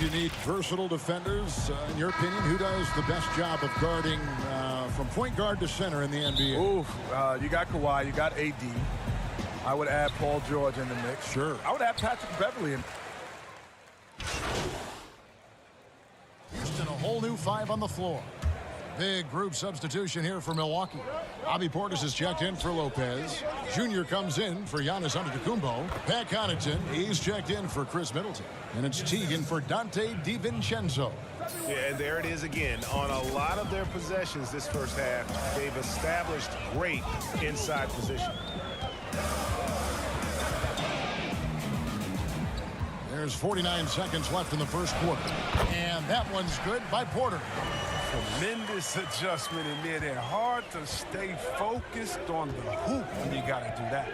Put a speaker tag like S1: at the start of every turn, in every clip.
S1: you need versatile defenders. In your opinion, who does the best job of guarding from point guard to center in the NBA?
S2: Ooh, you got Kawhi, you got AD. I would add Paul George in the mix.
S1: Sure.
S2: I would add Patrick Beverly in.
S1: Houston, a whole new 5 on the floor. Big group substitution here for Milwaukee. Bobby Portis is checked in for Lopez. Junior comes in for Giannis Antetokounmpo. Pat Connaughton, he's checked in for Chris Middleton. And it's Teagan for Dante DiVincenzo.
S3: Yeah, and there it is again. On a lot of their possessions this first half, they've established great inside position.
S1: There's 49 seconds left in the first quarter. And that one's good by Porter.
S4: Tremendous adjustment in there. They're hard to stay focused on the hoop when you got to do that.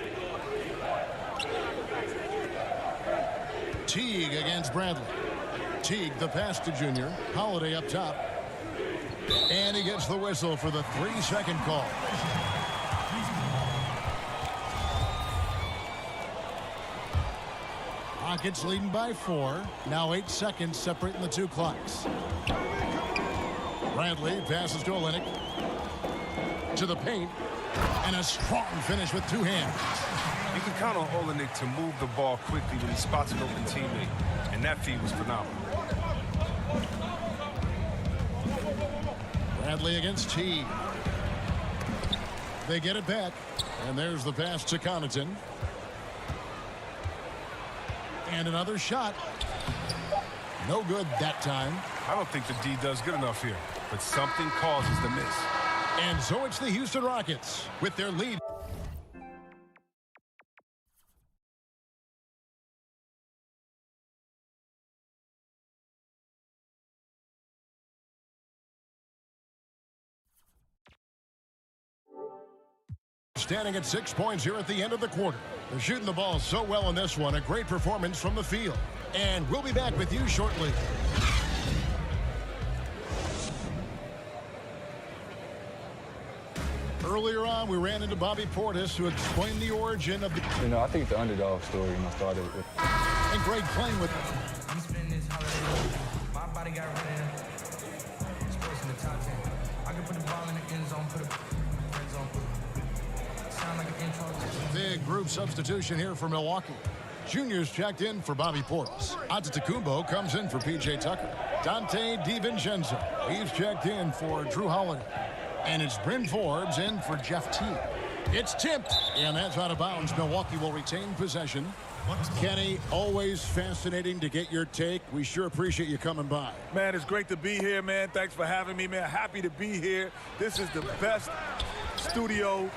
S1: Teague against Bradley. Teague, the pass to Junior. Holiday up top. And he gets the whistle for the 3-second call. Rockets leading by 4. Now 8 seconds separating the two clocks. Bradley passes to Olynyk. To the paint. And a strong finish with 2 hands.
S4: You can count on Olynyk to move the ball quickly when he spots an open teammate. And that feed was phenomenal.
S1: Bradley against Teague. They get it back. And there's the pass to Connaughton. And another shot. No good that time.
S4: I don't think the D does good enough here, but something causes the miss.
S1: And so it's the Houston Rockets with their lead. Standing at 6 points here at the end of the quarter. They're shooting the ball so well in this one. A great performance from the field. And we'll be back with you shortly. Earlier on, we ran into Bobby Portis, who explained the origin of the...
S5: I think the underdog story, started with...
S1: And Greg playing with...
S6: I'm spending this holiday. My body got running. Sports in the top 10. I can put the ball in the end zone, put it in the red zone, put it. Sound like an intro.
S1: Big group substitution here for Milwaukee. Junior's checked in for Bobby Portis. Antetokounmpo comes in for P.J. Tucker. Dante DiVincenzo, he's checked in for Drew Holiday. And it's Bryn Forbes in for Jeff Teague. It's tipped, and that's out of bounds. Milwaukee will retain possession. Kenny, always fascinating to get your take. We sure appreciate you coming by.
S2: Man, it's great to be here, man. Thanks for having me, man. Happy to be here. This is the best studio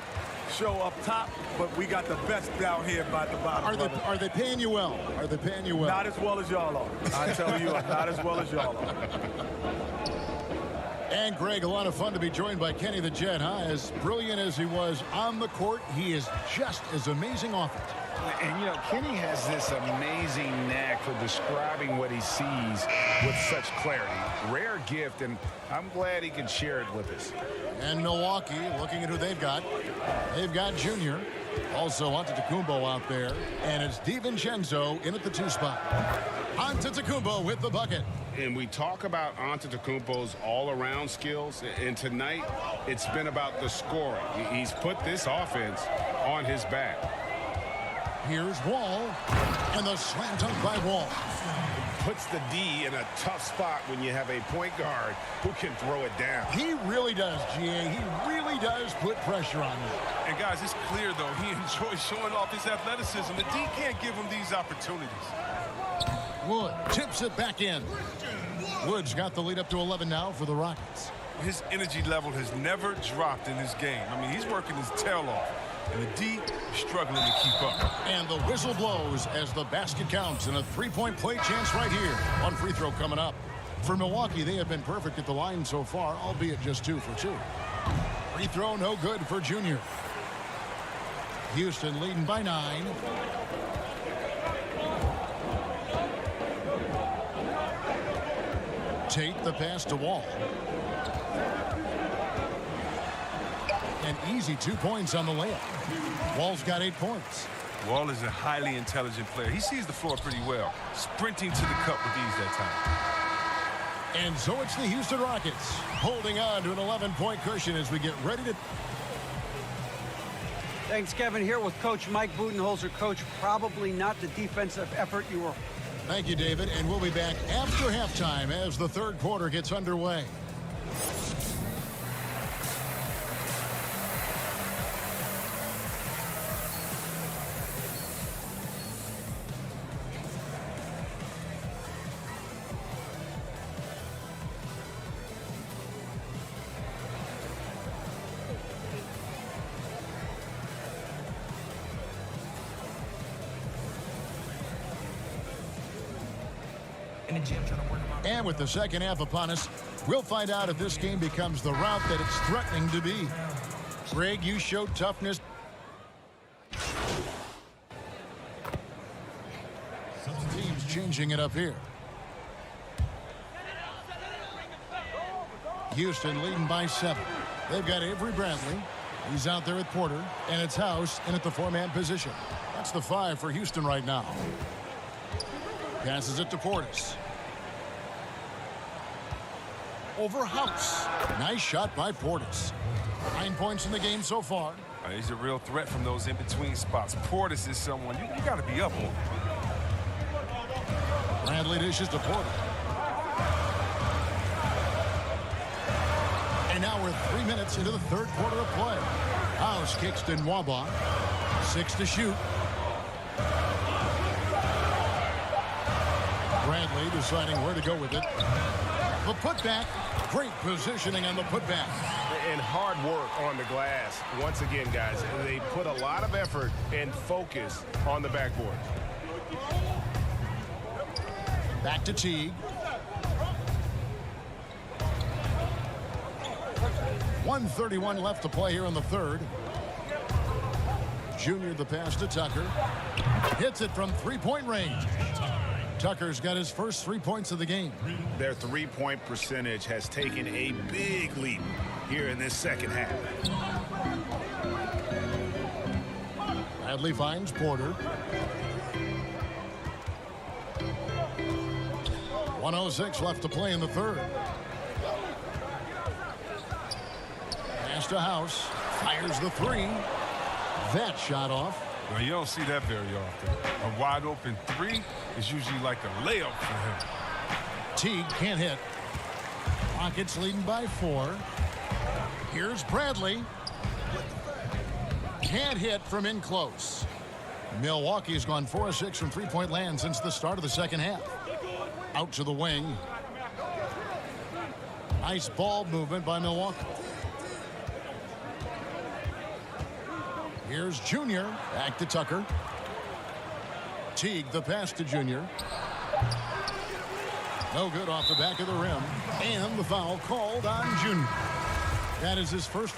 S2: show up top, but we got the best down here by the bottom.
S1: Are they paying you well? Are they paying you well?
S2: Not as well as y'all are. I tell you, not as well as y'all are.
S1: And Greg, a lot of fun to be joined by Kenny the Jet, huh? As brilliant as he was on the court, he is just as amazing off it.
S3: And, Kenny has this amazing knack for describing what he sees with such clarity. Rare gift, and I'm glad he can share it with us.
S1: And Milwaukee, looking at who they've got. They've got Junior. Also Antetokounmpo out there. And it's DiVincenzo in at the 2 spot. Antetokounmpo with the bucket.
S3: And we talk about Antetokounmpo's all-around skills, and tonight it's been about the scoring. He's put this offense on his back.
S1: Here's Wall, and the slam dunk by Wall.
S3: Puts the D in a tough spot when you have a point guard who can throw it down.
S1: He really does, GA. He really does put pressure on you.
S4: And guys, it's clear, though, he enjoys showing off his athleticism. The D can't give him these opportunities.
S1: Wood tips it back in. Wood's got the lead up to 11 now for the Rockets.
S4: His energy level has never dropped in this game. I mean, he's working his tail off. And the D struggling to keep up.
S1: And the whistle blows as the basket counts, and a 3-point play chance right here. One free throw coming up. For Milwaukee, they have been perfect at the line so far, albeit just 2 for 2. Free throw no good for Junior. Houston leading by 9. Tate the pass to Wall. An easy 2 points on the layup. Wall's got 8 points.
S4: Wall is a highly intelligent player. He sees the floor pretty well, sprinting to the cup with ease that time.
S1: And so it's the Houston Rockets holding on to an 11-point cushion as we get ready to...
S7: Thanks, Kevin. Here with Coach Mike Budenholzer. Coach, probably not the defensive effort you were...
S1: Thank you, David. And we'll be back after halftime as the third quarter gets underway.
S6: In the gym trying to work on.
S1: And with the second half upon us, we'll find out if this game becomes the route that it's threatening to be. Greg, you showed toughness. Teams changing it up here. Houston leading by 7. They've got Avery Bradley. He's out there at Porter, and it's House in at the 4-man position. That's the 5 for Houston right now. Passes it to Portis. Over House. Nice shot by Portis. 9 points in the game so far.
S4: He's a real threat from those in-between spots. Portis is someone you got to be up on.
S1: Bradley dishes to Porter. And now we're 3 minutes into the third quarter of play. House kicks to Nwaba. 6 to shoot. Bradley deciding where to go with it. The putback. Great positioning on the putback.
S3: And hard work on the glass. Once again, guys, they put a lot of effort and focus on the backboard.
S1: Back to Teague. 1:31 left to play here in the third. Junior the pass to Tucker. Hits it from three-point range. Tucker's got his first 3 points of the game.
S3: Their three-point percentage has taken a big leap here in this second half.
S1: Bradley finds Porter. 1:06 left to play in the third. Pass to House. Fires the 3. That shot off.
S4: Well, you don't see that very often. A wide open 3 is usually like a layup for him.
S1: Teague can't hit. Rockets leading by 4. Here's Bradley. Can't hit from in close. Milwaukee's gone 4 of 6 from three-point land since the start of the second half. Out to the wing. Nice ball movement by Milwaukee. Here's Junior. Back to Tucker. Teague the pass to Junior. No good off the back of the rim. And the foul called on Junior. That is his first.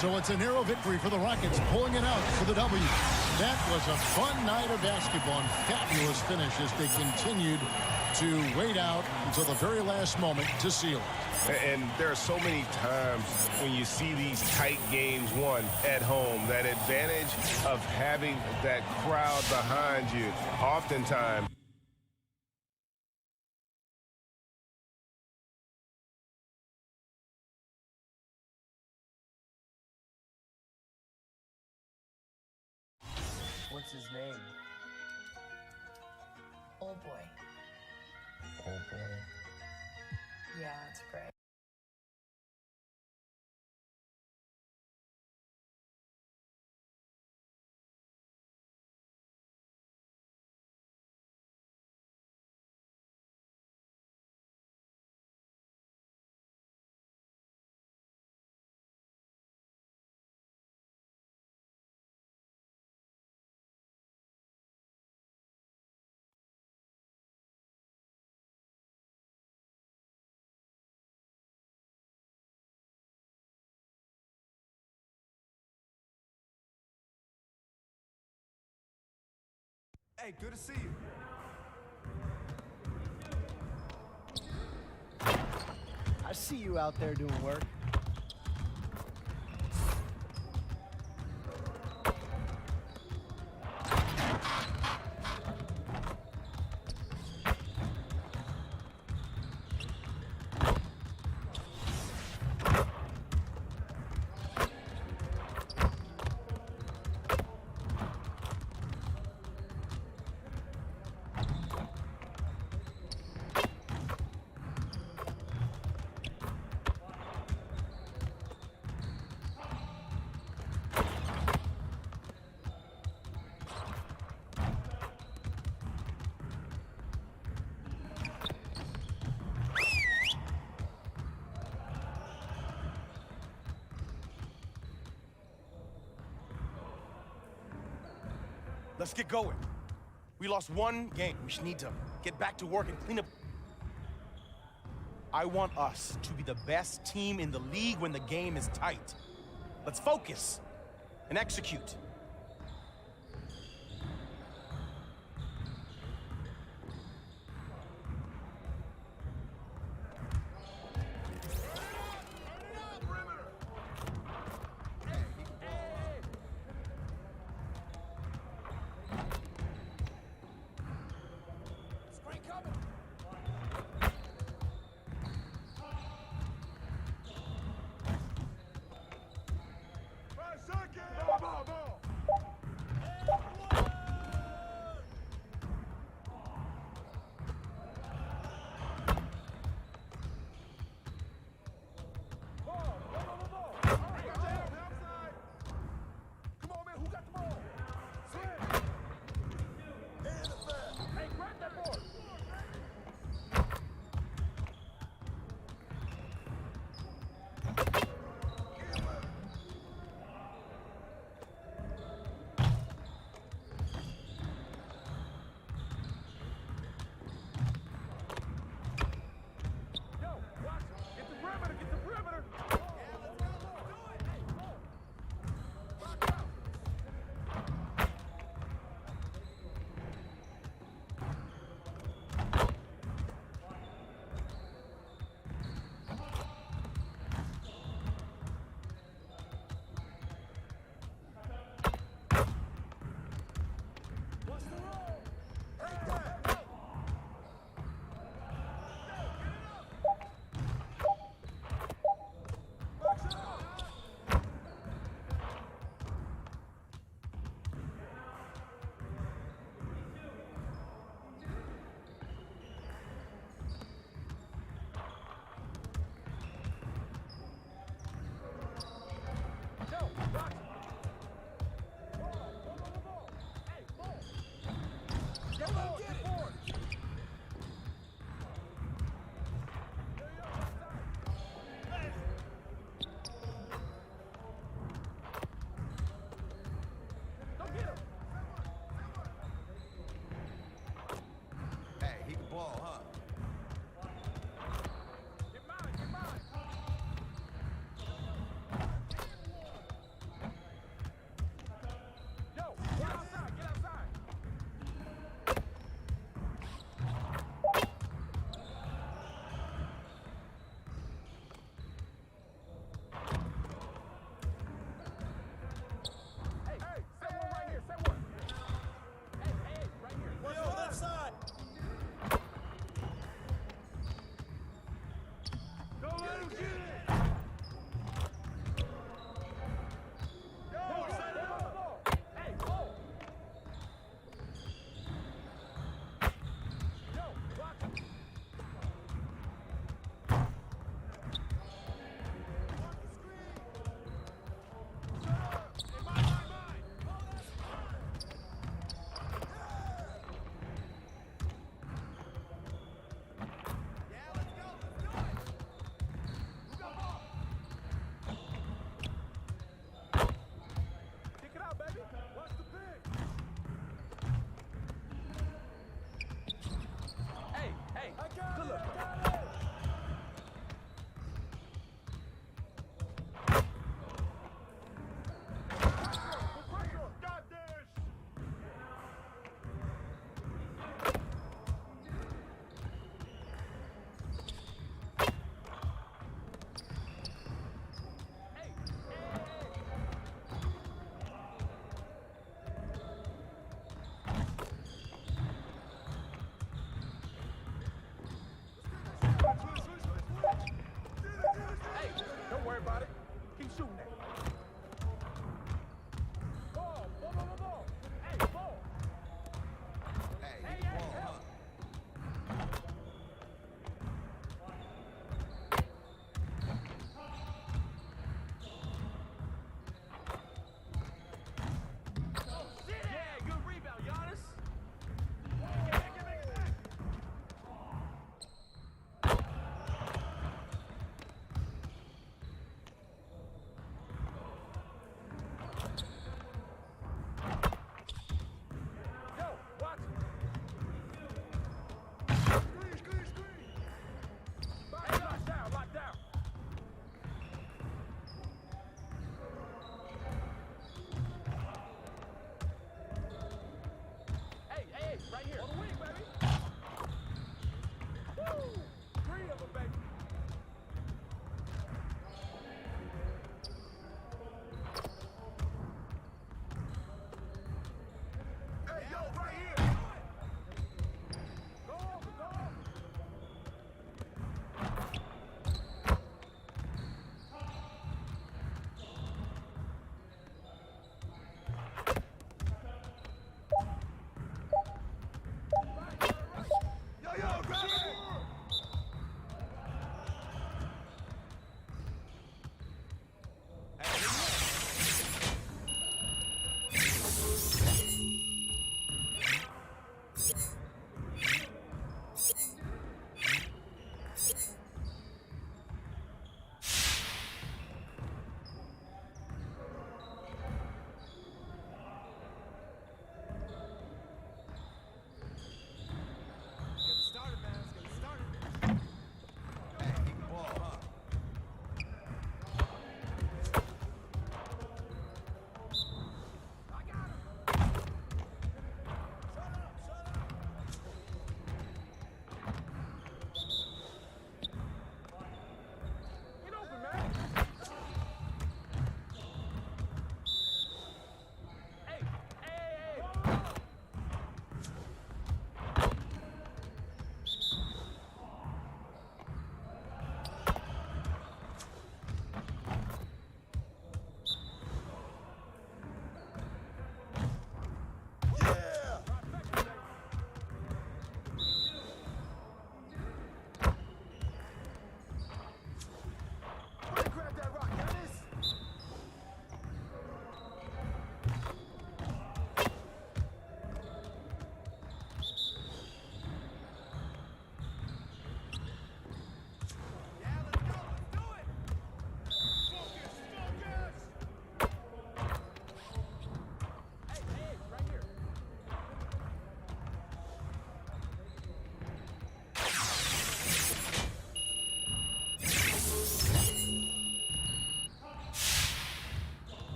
S1: So it's a narrow victory for the Rockets, pulling it out for the W. That was a fun night of basketball and fabulous finish as they continued to wait out until the very last moment to seal it.
S3: And there are so many times when you see these tight games won at home, that advantage of having that crowd behind you, oftentimes.
S8: What's his name?
S9: Old boy.
S8: Old boy.
S9: Yeah, that's great.
S2: Hey, good to see you.
S10: I see you out there doing work.
S11: Let's get going. We lost one game. We need to get back to work and clean up. I want us to be the best team in the league when the game is tight. Let's focus and execute.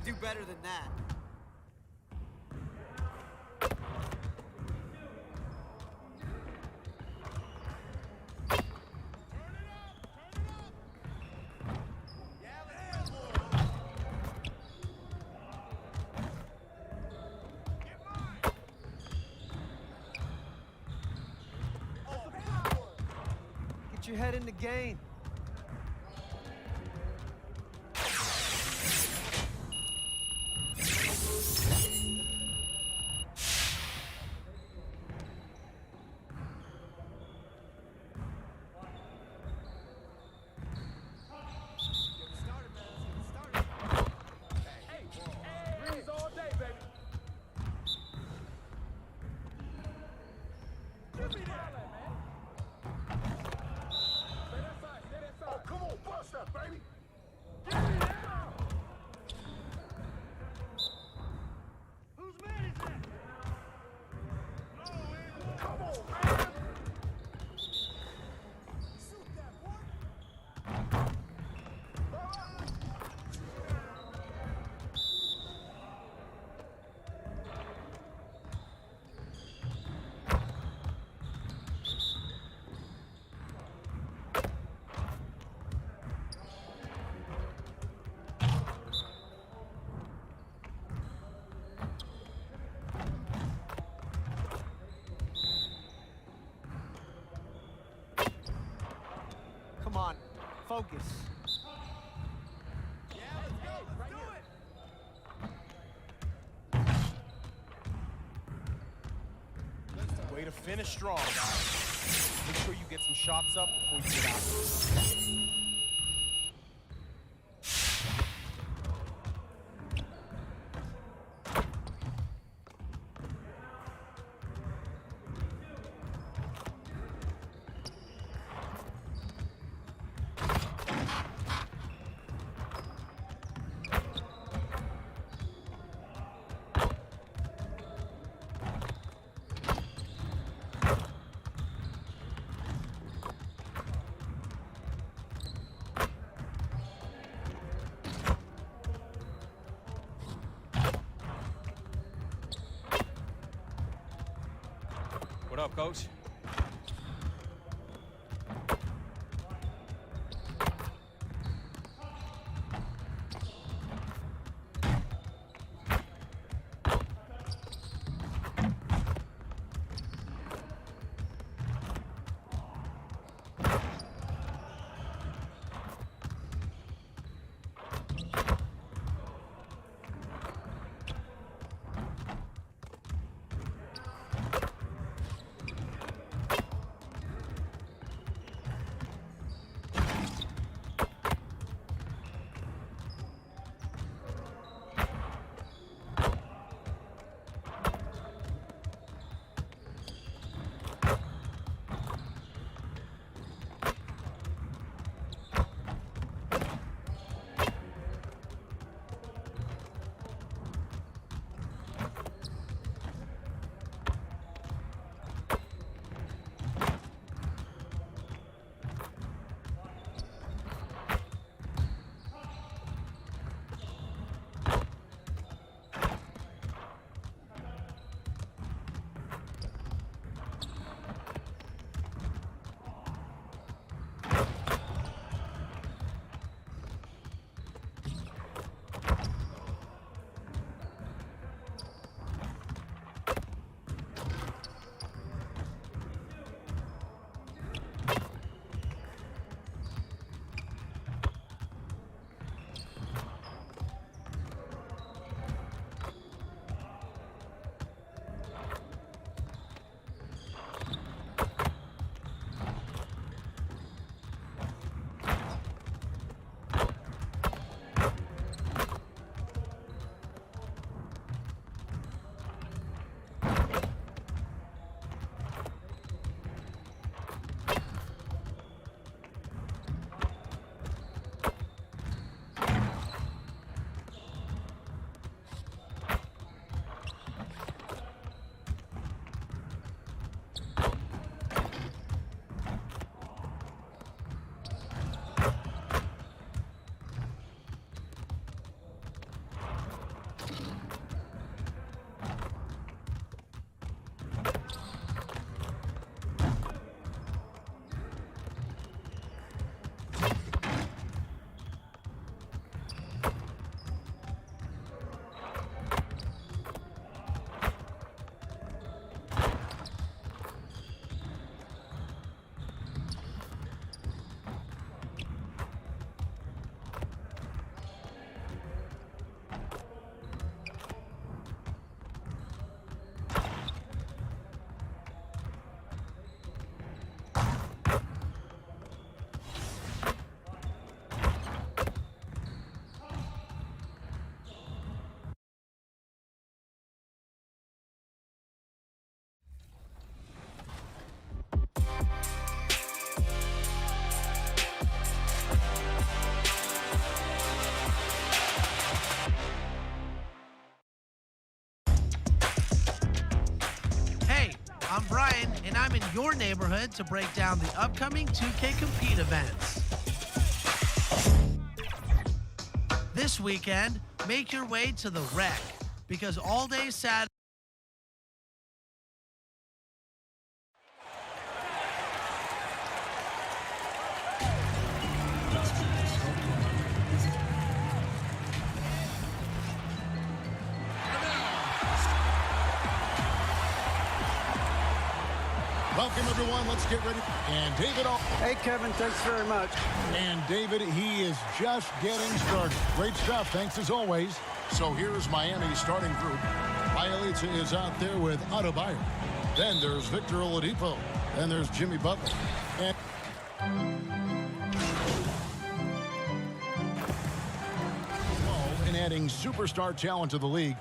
S10: do better than that. Get your head in the game. Come on, focus.
S11: Yeah, let's go. Let's do it. Way to finish strong, guys. Make sure you get some shots up before you get out.
S7: What up, Coach?
S12: I'm Brian, and I'm in your neighborhood to break down the upcoming 2K Compete events. This weekend, make your way to the Rec, because all day Saturday.
S1: Welcome, everyone. Let's get ready. And David.
S7: Hey, Kevin, thanks very much.
S1: And David, he is just getting started. Great stuff. Thanks as always. So here's Miami's starting group. Bielitsa is out there with Adebayo. Then there's Victor Oladipo. Then there's Jimmy Butler. And adding superstar talent to the league,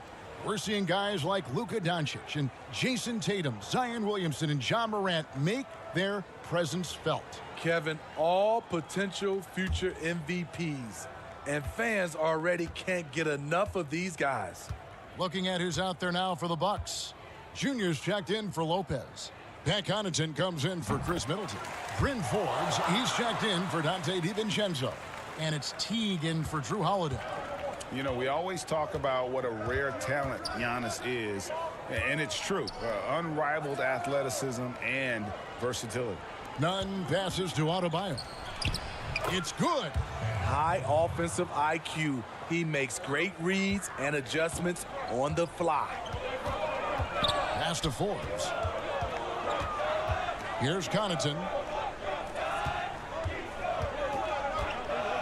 S1: we're seeing guys like Luka Doncic and Jason Tatum, Zion Williamson, and John Morant make their presence felt.
S2: Kevin, all potential future MVPs. And fans already can't get enough of these guys.
S1: Looking at who's out there now for the Bucks. Junior's checked in for Lopez. Pat Connaughton comes in for Chris Middleton. Bryn Forbes, he's checked in for Dante DiVincenzo. And it's Teague in for Drew Holiday.
S3: You know, we always talk about what a rare talent Giannis is, and it's true. Unrivaled athleticism and versatility.
S1: None passes to Adebayo. It's good.
S2: High offensive IQ. He makes great reads and adjustments on the fly.
S1: Pass to Forbes. Here's Connaughton.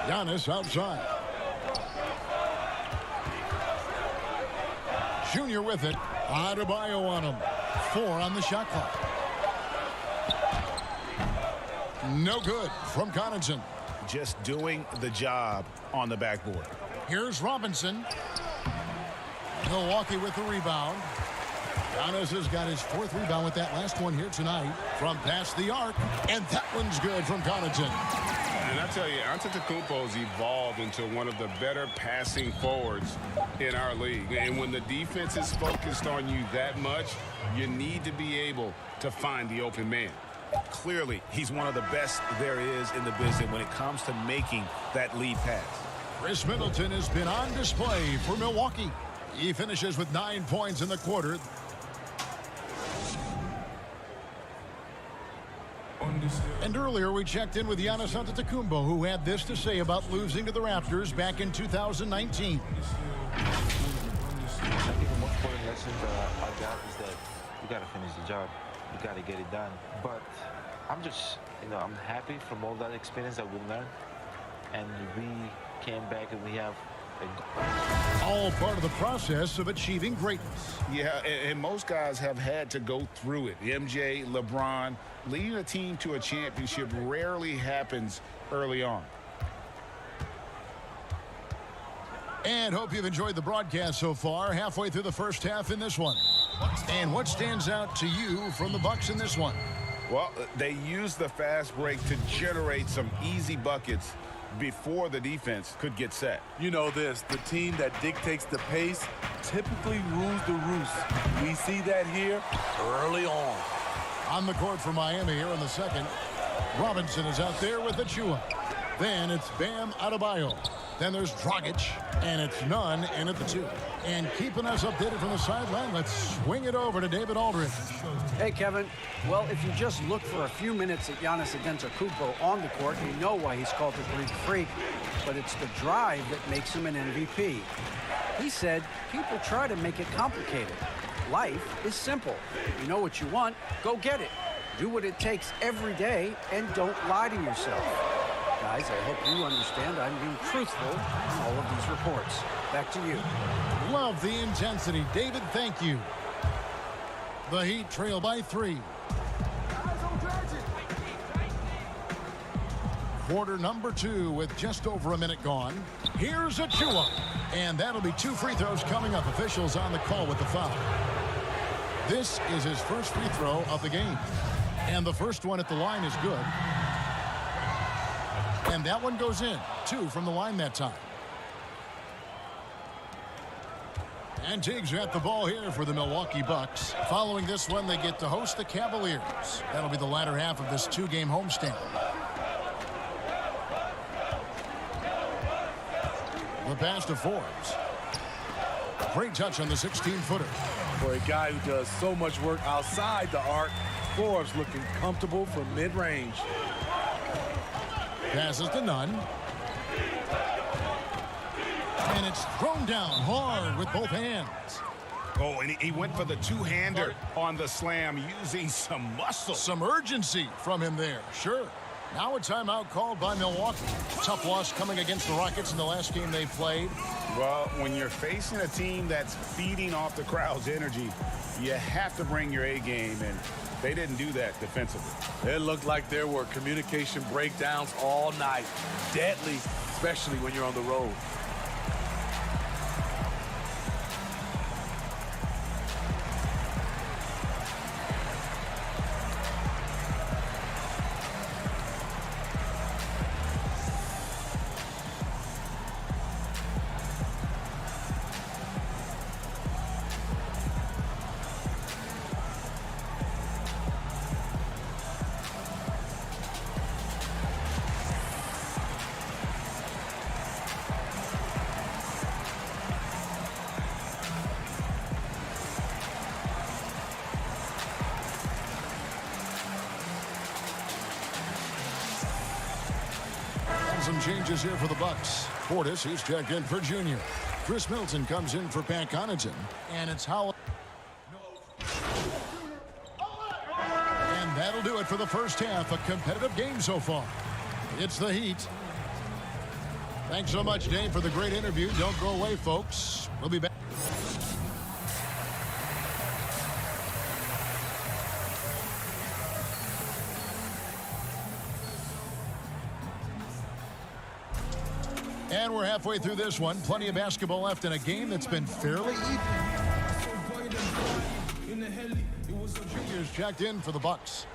S1: Giannis outside. Junior with it. Adebayo on him. 4 on the shot clock. No good from Connaughton.
S3: Just doing the job on the backboard.
S1: Here's Robinson. Milwaukee with the rebound. Giannis has got his 4th rebound with that last one here tonight from past the arc. And that one's good from Connaughton.
S3: And I tell you, Antetokounmpo's evolved into one of the better passing forwards in our league. And when the defense is focused on you that much, you need to be able to find the open man. Clearly, he's one of the best there is in the business when it comes to making that lead pass.
S1: Chris Middleton has been on display for Milwaukee. He finishes with 9 points in the quarter. And earlier we checked in with Giannis Antetokounmpo, who had this to say about losing to the Raptors back in 2019.
S13: I think the most important lesson that I got is that you got to finish the job. You got to get it done. But I'm just, I'm happy from all that experience that we learned. And we came back and we have
S1: all part of the process of achieving greatness.
S3: Yeah, and most guys have had to go through it. MJ, LeBron, leading a team to a championship rarely happens early on.
S1: And hope you've enjoyed the broadcast so far. Halfway through the first half in this one. And what stands out to you from the Bucks in this one?
S3: Well, they used the fast break to generate some easy buckets before the defense could get set.
S2: You know this, the team that dictates the pace typically rules the roost. We see that here early on.
S1: On the court for Miami here in the second. Robinson is out there with Achua. Then it's Bam Adebayo. Then there's Dragic, and it's Nunn in at the 2. And keeping us updated from the sideline, let's swing it over to David Aldridge.
S7: Hey, Kevin. Well, if you just look for a few minutes at Giannis Antetokounmpo on the court, you know why he's called the Greek Freak. But it's the drive that makes him an MVP. He said, people try to make it complicated. Life is simple. You know what you want, go get it. Do what it takes every day, and don't lie to yourself. Guys, I hope you understand I'm being truthful in all of these reports. Back to you.
S1: Love the intensity. David, thank you. The Heat trail by 3. Quarter number 2 with just over a minute gone. Here's Achua. And that'll be 2 free throws coming up. Officials on the call with the foul. This is his first free throw of the game. And the first one at the line is good. And that one goes in. 2 from the line that time. And Teague's got the ball here for the Milwaukee Bucks. Following this one, they get to host the Cavaliers. That'll be the latter half of this two-game homestand. The pass to Forbes. Great touch on the 16-footer.
S2: For a guy who does so much work outside the arc, Forbes looking comfortable from mid-range.
S1: Passes to Nunn. And it's thrown down hard with both hands.
S3: Oh, and he went for the two-hander on the slam using some muscle.
S1: Some urgency from him there, sure. Now a timeout called by Milwaukee. Tough loss coming against the Rockets in the last game they played.
S3: Well, when you're facing a team that's feeding off the crowd's energy, you have to bring your A game, and they didn't do that defensively.
S2: It looked like there were communication breakdowns all night. Deadly, especially when you're on the road.
S1: Some changes here for the Bucks. Portis, he's checked in for Junior. Chris Middleton comes in for Pat Connaughton. And it's Howell. And that'll do it for the first half. A competitive game so far. It's the Heat. Thanks so much, Dave, for the great interview. Don't go away, folks. We'll be back. And we're halfway through this one. Plenty of basketball left in a game that's been fairly even. Junior's checked in for the Bucks.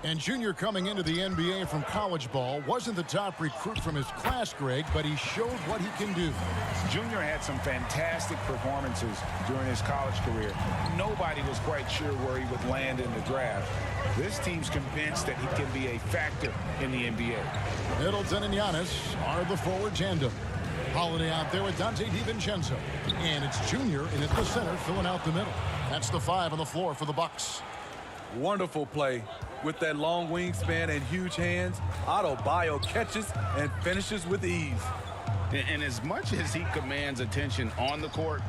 S1: And Junior, coming into the NBA from college ball, wasn't the top recruit from his class, Greg, but he showed what he can do.
S3: Junior had some fantastic performances during his college career. Nobody was quite sure where he would land in the draft. This team's convinced that he can be a factor in the NBA.
S1: Middleton and Giannis are the forward tandem. Holiday out there with Dante DiVincenzo. And it's Junior in at the center, filling out the middle. That's the 5 on the floor for the Bucks.
S2: Wonderful play. With that long wingspan and huge hands, Adebayo catches and finishes with ease.
S3: And as much as he commands attention on the court,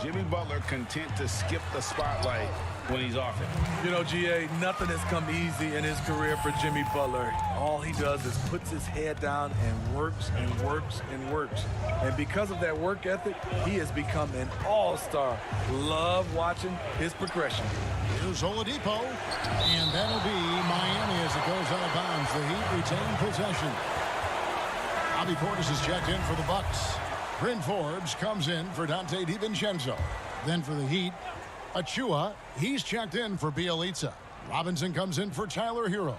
S3: Jimmy Butler content to skip the spotlight when he's off it.
S2: You know, GA, nothing has come easy in his career for Jimmy Butler. All he does is puts his head down and works and works and works. And because of that work ethic, he has become an all-star. Love watching his progression.
S1: Here's Oladipo, and that'll be Miami as it goes out of bounds. The Heat retain possession. Bobby Portis is checked in for the Bucks. Bryn Forbes comes in for Dante DiVincenzo. Then for the Heat, Achua, he's checked in for Bielitsa. Robinson comes in for Tyler Hero.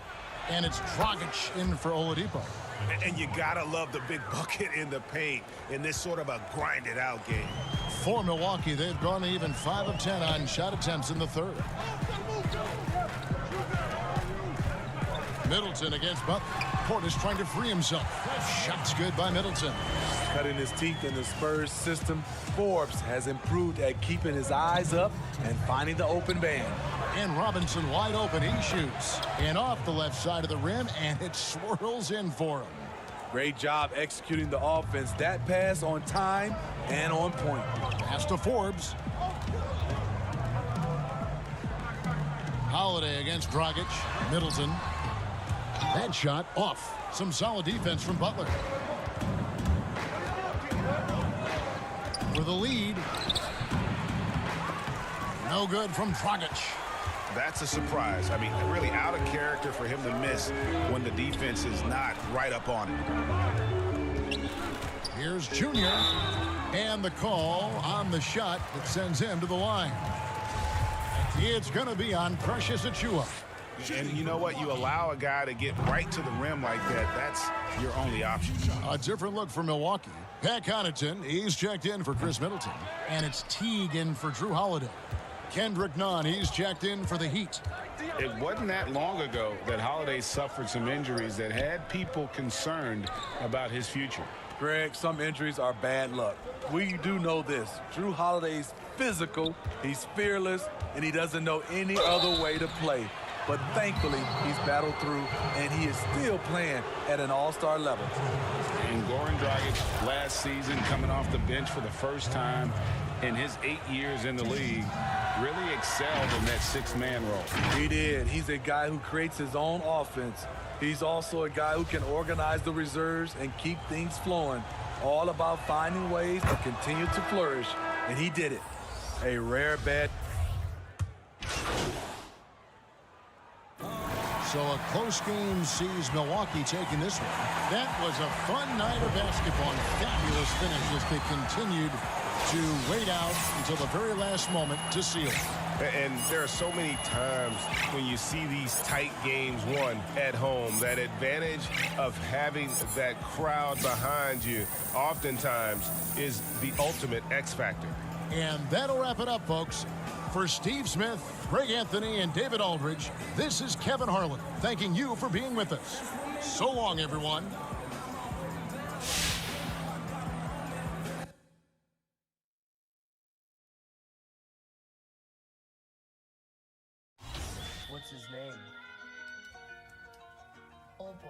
S1: And it's Dragic in for Oladipo.
S3: And you gotta love the big bucket in the paint in this sort of a grinded-out game.
S1: For Milwaukee, they've gone even 5 of 10 on shot attempts in the third. Middleton against Butler. Portis trying to free himself. Shots good by Middleton.
S2: Cutting his teeth in the Spurs system, Forbes has improved at keeping his eyes up and finding the open man.
S1: And Robinson wide open. He shoots. And off the left side of the rim, and it swirls in for him.
S2: Great job executing the offense. That pass on time and on point.
S1: Pass to Forbes. Holiday against Dragic. Middleton. That shot off. Some solid defense from Butler. For the lead. No good from Dragic.
S3: That's a surprise. I mean, really out of character for him to miss when the defense is not right up on it.
S1: Here's Junior. And the call on the shot that sends him to the line. It's going to be on Precious Achua.
S3: And you know what? You allow a guy to get right to the rim like that, that's your only option.
S1: A different look for Milwaukee. Pat Connaughton, he's checked in for Chris Middleton. And it's Teague in for Drew Holiday. Kendrick Nunn, he's checked in for the Heat.
S3: It wasn't that long ago that Holiday suffered some injuries that had people concerned about his future.
S2: Greg, some injuries are bad luck. We do know this. Drew Holiday's physical, he's fearless, and he doesn't know any other way to play. But thankfully, he's battled through, and he is still playing at an all-star level.
S3: And Goran Dragic last season coming off the bench for the first time in his 8 years in the league really excelled in that six-man role.
S2: He did. He's a guy who creates his own offense. He's also a guy who can organize the reserves and keep things flowing. All about finding ways to continue to flourish, and he did it. A rare bet.
S1: So a close game sees Milwaukee taking this one. That was a fun night of basketball and fabulous finish as they continued to wait out until the very last moment to seal it.
S4: And there are so many times when you see these tight games won at home, that advantage of having that crowd behind you oftentimes is the ultimate X factor.
S1: And that'll wrap it up, folks. For Steve Smith, Greg Anthony, and David Aldridge, this is Kevin Harlan thanking you for being with us. So long, everyone.
S8: What's his name?
S9: Old boy.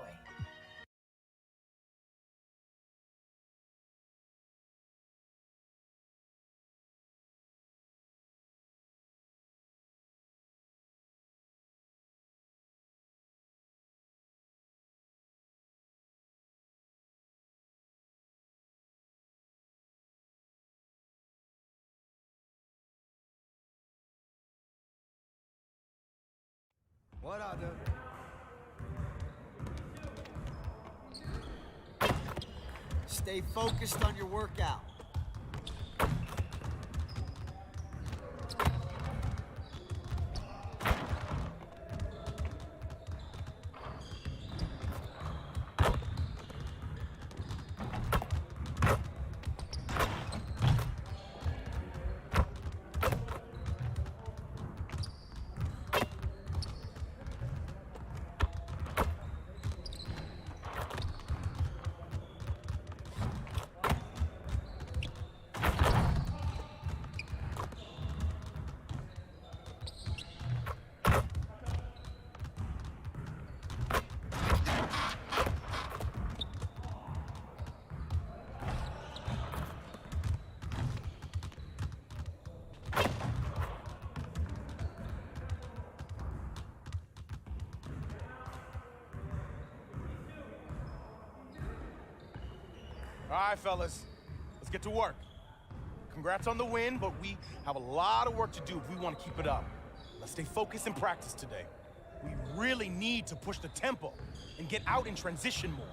S10: What I do? Stay focused on your workout.
S11: All right, fellas, let's get to work. Congrats on the win, but we have a lot of work to do if we want to keep it up. Let's stay focused in practice today. We really need to push the tempo and get out in transition more.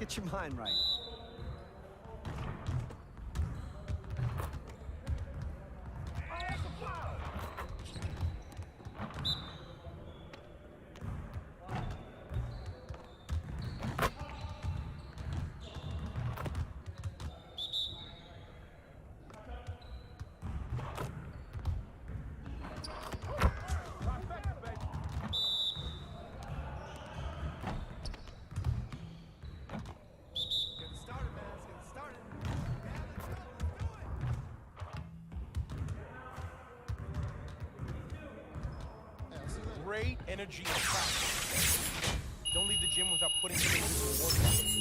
S10: Get your mind right.
S11: Great energy and practice. Don't leave the gym without putting in the work.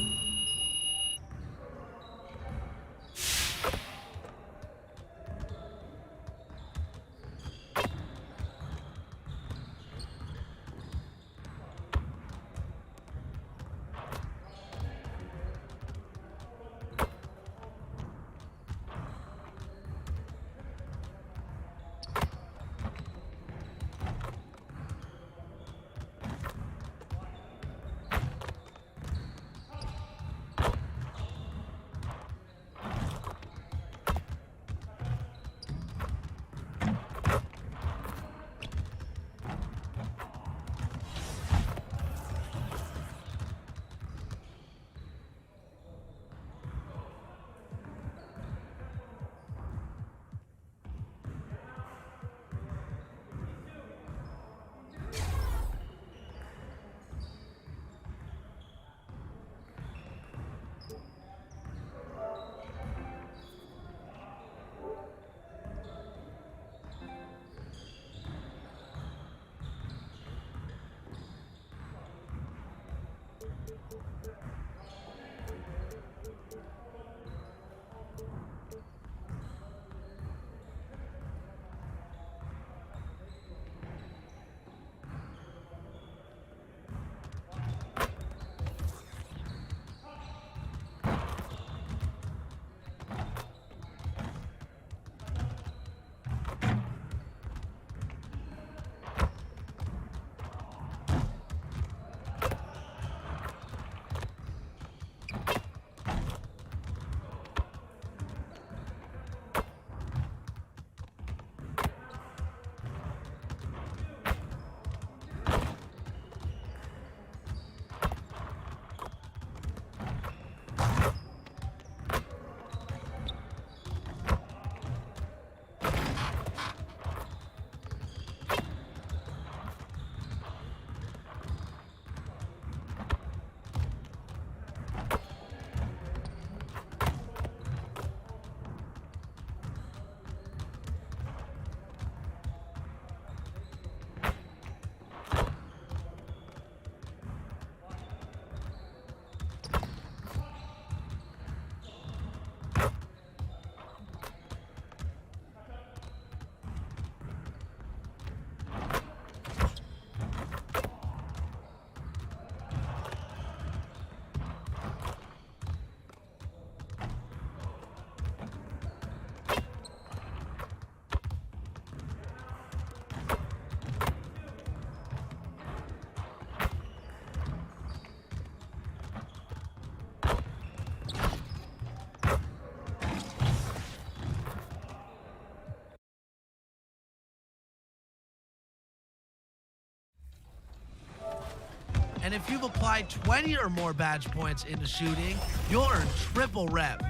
S12: And if you've applied 20 or more badge points into shooting, you'll earn triple rep.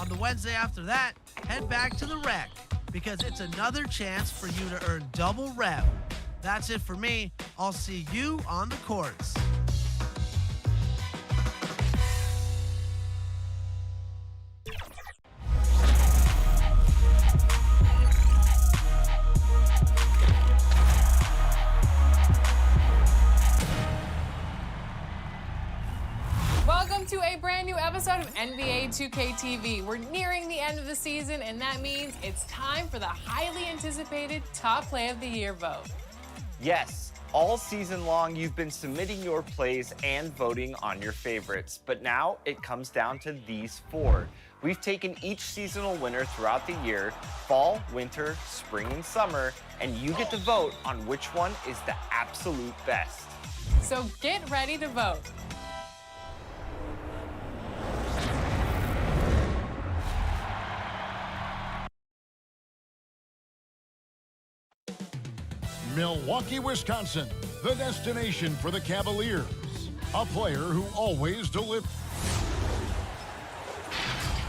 S12: On the Wednesday after that, head back to the rec because it's another chance for you to earn double rep. That's it for me. I'll see you on the courts.
S14: Welcome to a brand new episode of NBA 2K TV. We're nearing the end of the season, and that means it's time for the highly anticipated Top Play of the Year vote.
S15: Yes, all season long you've been submitting your plays and voting on your favorites, but now it comes down to these four. We've taken each seasonal winner throughout the year, fall, winter, spring, and summer, and you get to vote on which one is the absolute best.
S14: So get ready to vote.
S1: Milwaukee, Wisconsin, the destination for the Cavaliers. A player who always delivers.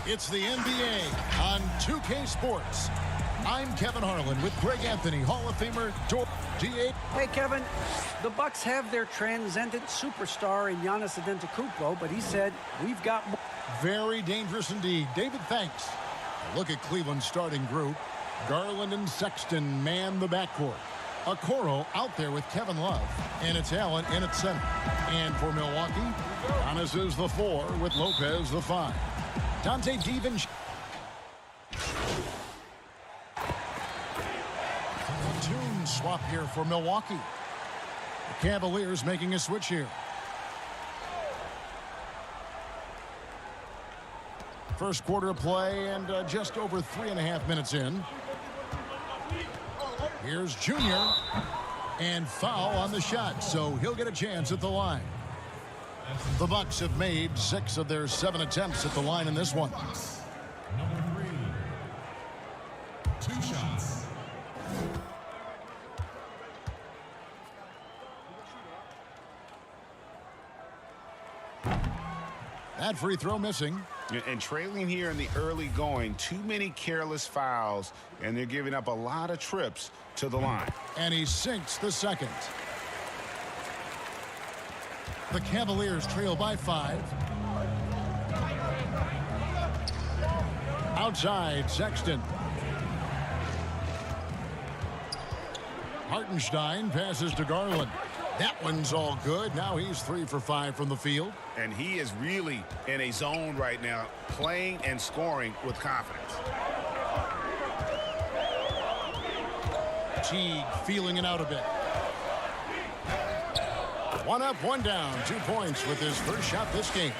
S1: It's the NBA on 2K Sports. I'm Kevin Harlan with Greg Anthony, Hall of Famer, D8.
S7: Hey, Kevin, the Bucks have their transcendent superstar in Giannis Antetokounmpo, but he said, we've got more.
S1: Very dangerous indeed. David, thanks. Look at Cleveland's starting group. Garland and Sexton man the backcourt. Okoro out there with Kevin Love and it's Allen in at center. And for Milwaukee, Giannis is the 4 with Lopez the 5. Dante DiVincenzo. Platoon swap here for Milwaukee. The Cavaliers making a switch here. First quarter of play and just over 3.5 minutes in. Here's Junior and foul on the shot, so he'll get a chance at the line. The Bucks have made 6 of their 7 attempts at the line in this one.
S16: Number 3. 2 shots.
S1: That free throw missing.
S3: And trailing here in the early going, too many careless fouls, and they're giving up a lot of trips to the line.
S1: And he sinks the second. The Cavaliers trail by 5. Outside, Sexton. Hartenstein passes to Garland. That one's all good. Now he's 3 for 5 from the field.
S3: And he is really in a zone right now, playing and scoring with confidence.
S1: Teague feeling it out a bit. 1 up, 1 down. 2 points with his first shot this game.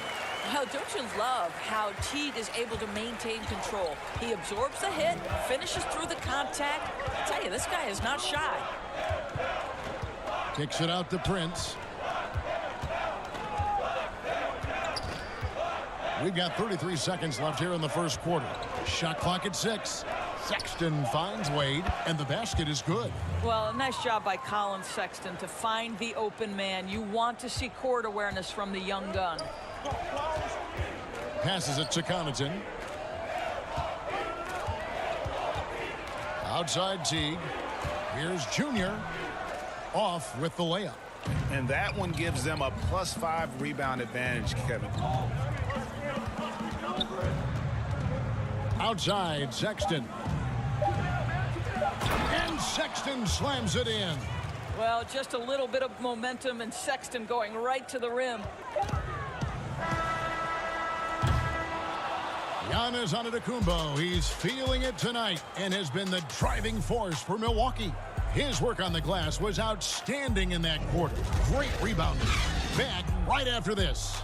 S17: Well, don't you love how Teague is able to maintain control? He absorbs the hit, finishes through the contact. I tell you, this guy is not shy.
S1: Kicks it out to Prince. We've got 33 seconds left here in the first quarter. Shot clock at 6. Sexton finds Wade, and the basket is good.
S17: Well, nice job by Colin Sexton to find the open man. You want to see court awareness from the young gun.
S1: Passes it to Connaughton. Outside Teague. Here's Junior. Off with the layup.
S3: And that one gives them a +5 rebound advantage, Kevin.
S1: Outside, Sexton. And Sexton slams it in.
S17: Well, just a little bit of momentum and Sexton going right to the rim.
S1: Giannis Antetokounmpo, he's feeling it tonight and has been the driving force for Milwaukee. His work on the glass was outstanding in that quarter. Great rebounding. Back right after this.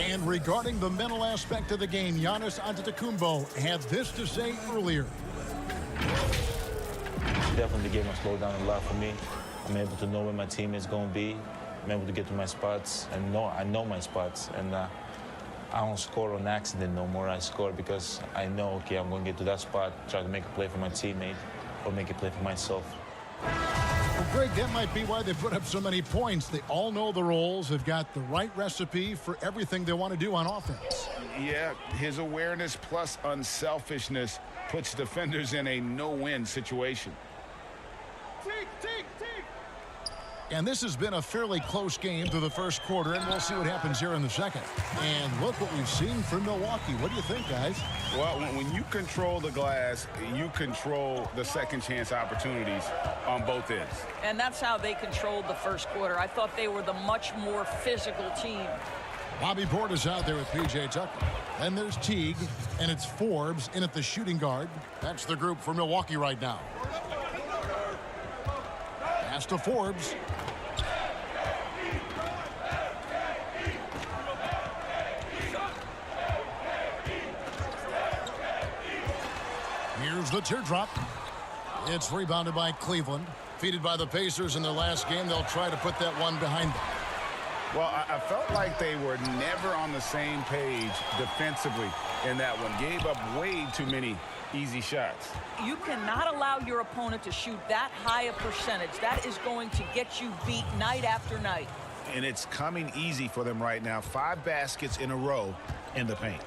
S1: And regarding the mental aspect of the game, Giannis Antetokounmpo had this to say earlier.
S13: Definitely the game has slowed down a lot for me. I'm able to know where my team is going to be. I'm able to get to my spots and I know my spots. And I don't score on accident no more. I score because I know, okay, I'm going to get to that spot, try to make a play for my teammate or make a play for myself.
S1: Well, Greg, that might be why they put up so many points. They all know the roles. They've got the right recipe for everything they want to do on offense.
S3: Yeah, his awareness plus unselfishness puts defenders in a no-win situation.
S1: And this has been a fairly close game through the first quarter, and we'll see what happens here in the second. And look what we've seen from Milwaukee. What do you think, guys?
S3: Well, when you control the glass, you control the second chance opportunities on both ends.
S17: And that's how they controlled the first quarter. I thought they were the much more physical team.
S1: Bobby Portis out there with P.J. Tucker. Then there's Teague, and it's Forbes in at the shooting guard. That's the group for Milwaukee right now. Pass to Forbes. Here's the teardrop. It's rebounded by Cleveland. Defeated by the Pacers in their last game. They'll try to put that one behind them.
S3: Well, I felt like they were never on the same page defensively in that one. Gave up way too many easy shots.
S17: You cannot allow your opponent to shoot that high a percentage. That is going to get you beat night after night.
S18: And it's coming easy for them right now. 5 baskets in a row in the paint.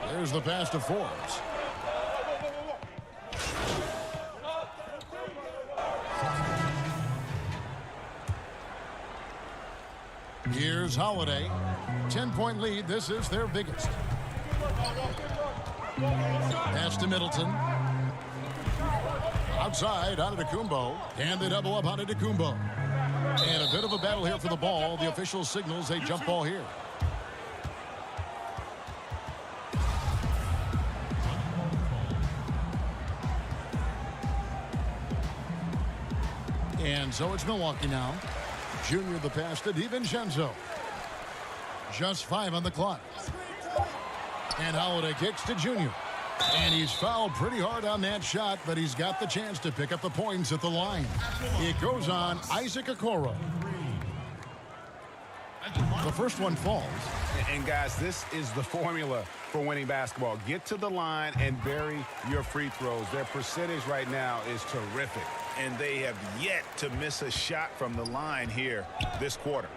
S1: There's the pass to Forbes. Here's Holiday. 10-point lead. This is their biggest. Pass to Middleton. Outside, Antetokounmpo. And they double up Antetokounmpo. And a bit of a battle here for the ball. The official signals a jump ball here. And so it's Milwaukee now. Junior the pass to DiVincenzo. Just 5 on the clock. And Holiday kicks to Junior. And he's fouled pretty hard on that shot, but he's got the chance to pick up the points at the line. It goes on Isaac Okoro. The first one falls.
S3: And guys, this is the formula for winning basketball. Get to the line and bury your free throws. Their percentage right now is terrific.
S18: And they have yet to miss a shot from the line here this quarter.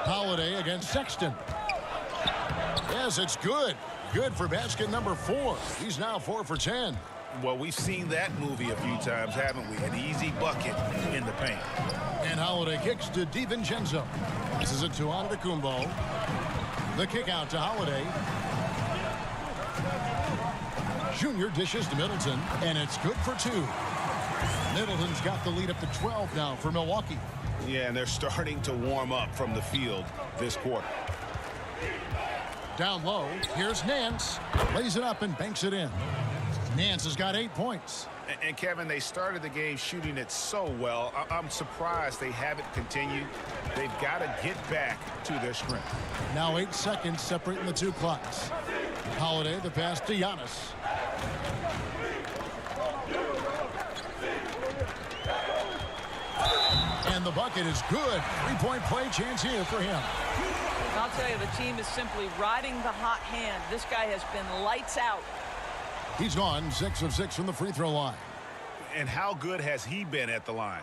S1: Holiday against Sexton. Yes, it's good. Good for basket number 4. He's now 4 for 10.
S18: Well, we've seen that movie a few times, haven't we? An easy bucket in the paint.
S1: And Holiday kicks to DiVincenzo. This is it to Antetokounmpo. The kick out to Holiday. Junior dishes to Middleton, and it's good for 2. Middleton's got the lead up to 12 now for Milwaukee.
S18: Yeah, and they're starting to warm up from the field this quarter.
S1: Down low, here's Nance. Lays it up and banks it in. Nance has got 8 points.
S18: And Kevin, they started the game shooting it so well. I'm surprised they haven't continued. They've got to get back to their strength.
S1: Now 8 seconds separating the 2 clocks. Holiday, the pass to Giannis. And the bucket is good. 3-point play chance here for him.
S17: I'll tell you, the team is simply riding the hot hand. This guy has been lights out.
S1: He's gone 6 of 6 from the free throw line.
S18: And how good has he been at the line?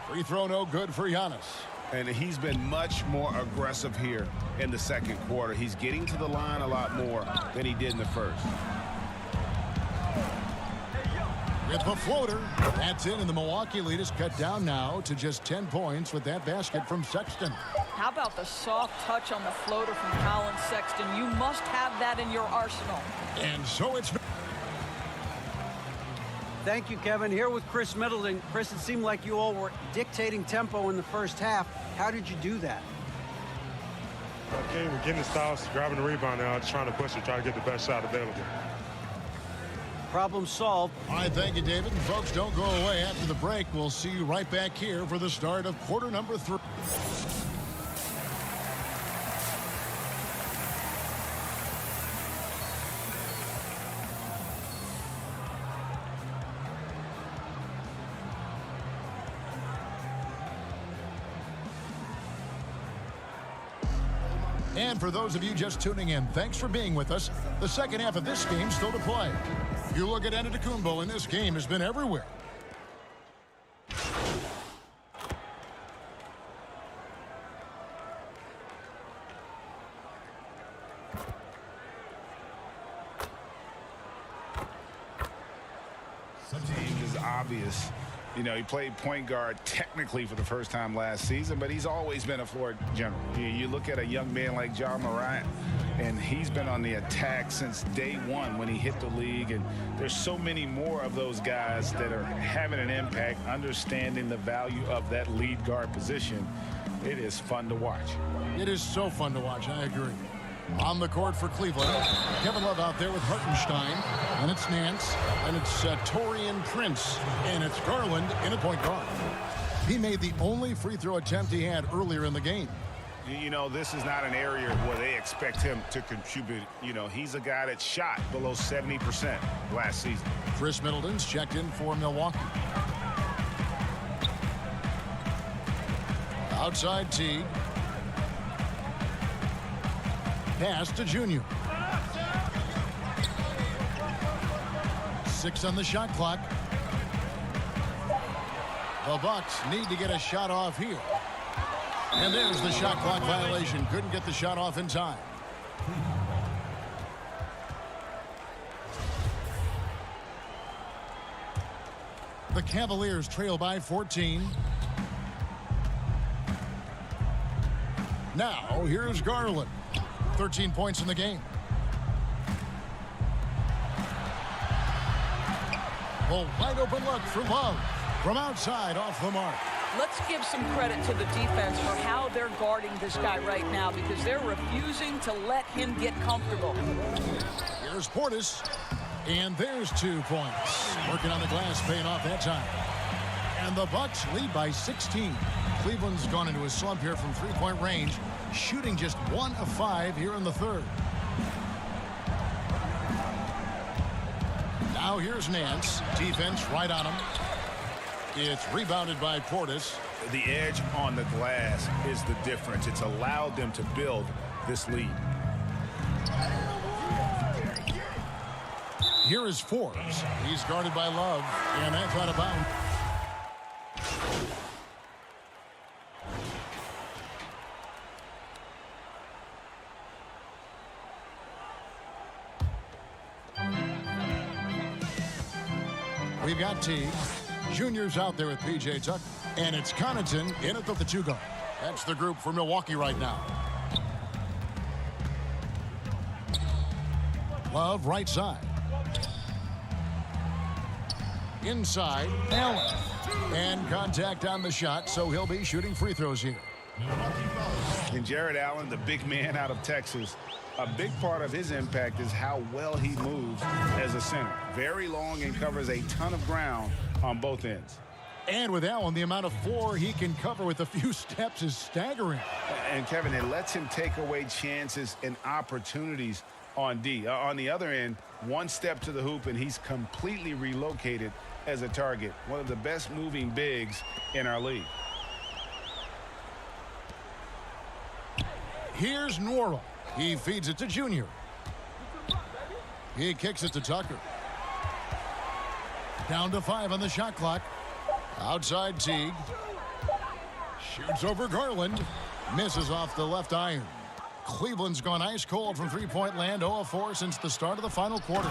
S1: Free throw no good for Giannis.
S3: And he's been much more aggressive here in the second quarter. He's getting to the line a lot more than he did in the first.
S1: With the floater, that's in, and the Milwaukee lead is cut down now to just 10 points with that basket from Sexton.
S17: How about the soft touch on the floater from Colin Sexton? You must have that in your arsenal.
S1: And so it's...
S7: Thank you, Kevin. Here with Chris Middleton. Chris, it seemed like you all were dictating tempo in the first half. How did you do that?
S19: Okay, we're getting the styles, grabbing the rebound now, just trying to push it, try to get the best shot available.
S7: Problem solved.
S1: All right, thank you, David. And folks, don't go away after the break. We'll see you right back here for the start of quarter number 3. And for those of you just tuning in, thanks for being with us. The second half of this game still to play. You look at Antetokounmpo, and this game has been everywhere.
S3: It is obvious. You know, he played point guard technically for the first time last season, but he's always been a floor general. You look at a young man like Ja Morant, and he's been on the attack since day one when he hit the league. And there's so many more of those guys that are having an impact, understanding the value of that lead guard position. It is fun to watch.
S1: It is so fun to watch. I agree. On the court for Cleveland, Kevin Love out there with Hartenstein, and it's Nance, and it's Taurean Prince, and it's Garland in at point guard. He made the only free throw attempt he had earlier in the game.
S18: You know, this is not an area where they expect him to contribute. You know, he's a guy that shot below 70% last season.
S1: Chris Middleton's checked in for Milwaukee. Outside Teague. Pass to Junior. 6 on the shot clock. The Bucks need to get a shot off here. And there's the shot clock violation. Couldn't get the shot off in time. The Cavaliers trail by 14. Now, here's Garland. 13 points in the game. A wide open look for Love. From outside, off the mark.
S17: Let's give some credit to the defense for how they're guarding this guy right now because they're refusing to let him get comfortable.
S1: Here's Portis. And there's 2 points. Working on the glass, paying off that time. And the Bucks lead by 16. Cleveland's gone into a slump here from three-point range, shooting just 1 of 5 here in the third. Now here's Nance. Defense right on him. It's rebounded by Portis.
S18: The edge on the glass is the difference. It's allowed them to build this lead.
S1: Here is Forbes. He's guarded by Love, and that's out of bounds. We've got Teague. Junior's out there with P.J. Tucker. And it's Connaughton in at the 2 guard. That's the group for Milwaukee right now. Love right side. Inside, Allen. And contact on the shot, so he'll be shooting free throws here.
S18: And Jared Allen, the big man out of Texas, a big part of his impact is how well he moves as a center. Very long and covers a ton of ground on both ends.
S1: And with Allen, the amount of floor he can cover with a few steps is staggering.
S18: And Kevin, it lets him take away chances and opportunities on D. On the other end, 1 step to the hoop and he's completely relocated as a target. One of the best moving bigs in our league.
S1: Here's Norrell. He feeds it to Junior. He kicks it to Tucker. Down to 5 on the shot clock. Outside Teague. Shoots over Garland. Misses off the left iron. Cleveland's gone ice cold from three-point land, 0 of 4 since the start of the final quarter.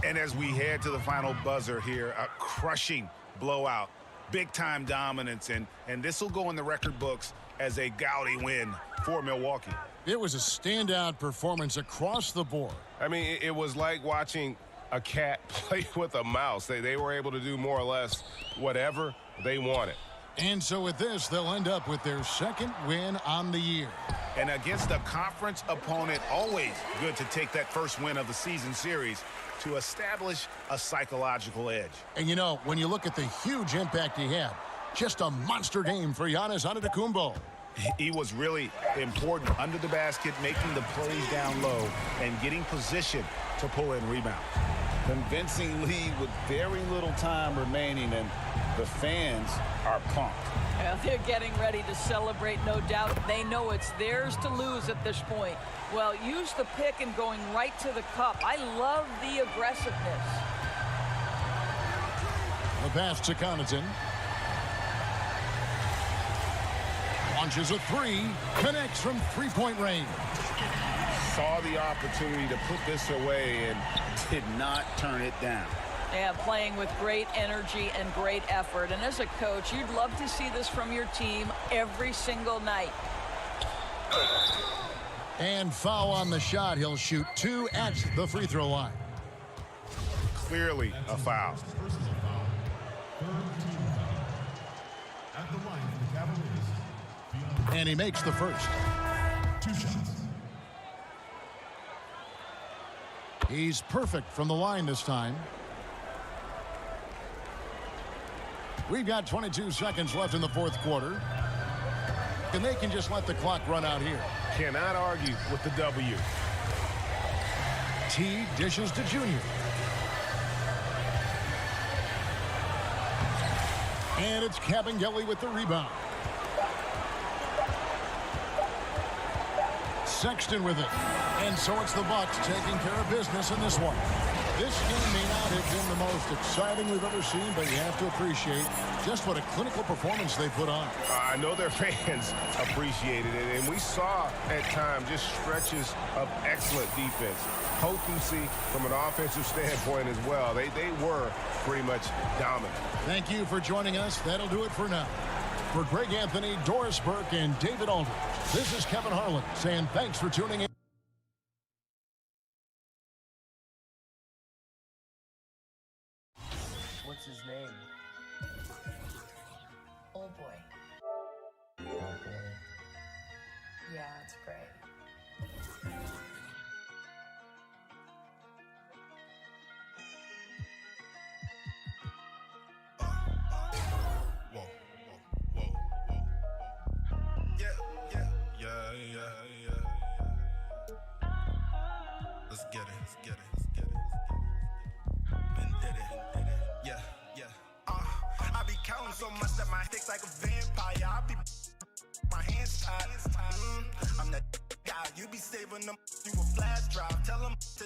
S18: And as we head to the final buzzer here, a crushing blowout, big-time dominance, and this will go in the record books as a gaudy win for Milwaukee.
S1: It was a standout performance across the board.
S4: I mean, it was like watching a cat play with a mouse. They were able to do more or less whatever they wanted.
S1: And so with this, they'll end up with their 2nd win on the year.
S18: And against a conference opponent, always good to take that first win of the season series to establish a psychological edge.
S1: And you know, when you look at the huge impact he had, just a monster game for Giannis Antetokounmpo.
S18: He was really important under the basket, making the plays down low and getting position to pull in rebounds. Convincing lead with very little time remaining, and the fans are pumped.
S17: Well, they're getting ready to celebrate, no doubt. They know it's theirs to lose at this point. Well, use the pick and going right to the cup. I love the aggressiveness.
S1: The pass to Connaughton. Launches a 3, connects from three-point range.
S18: Saw the opportunity to put this away and did not turn it down.
S17: Yeah, playing with great energy and great effort. And as a coach, you'd love to see this from your team every single night.
S1: And foul on the shot. He'll shoot 2 at the free throw line.
S18: Clearly a foul.
S1: And he makes the first.
S16: 2 shots.
S1: He's perfect from the line this time. We've got 22 seconds left in the 4th quarter. And they can just let the clock run out here.
S18: Cannot argue with the W.
S1: T dishes to Junior. And it's Kabengele with the rebound. Sexton with it. And so it's the Bucks taking care of business in this one. This game may not have been the most exciting we've ever seen, but you have to appreciate just what a clinical performance they put on.
S4: I know their fans appreciated it, and we saw at times just stretches of excellent defense. Potency from an offensive standpoint as well. They were pretty much dominant.
S1: Thank you for joining us. That'll do it for now. For Greg Anthony, Doris Burke, and David Aldridge, this is Kevin Harlan saying thanks for tuning in.
S8: What's his name?
S9: Old boy. Yeah, it's great.
S20: Let's get it. Fvded. Yeah. I be counting so much that my sticks like a vampire. I be my hands tied. I'm that guy. You be saving them. You a flash drive. Tell them to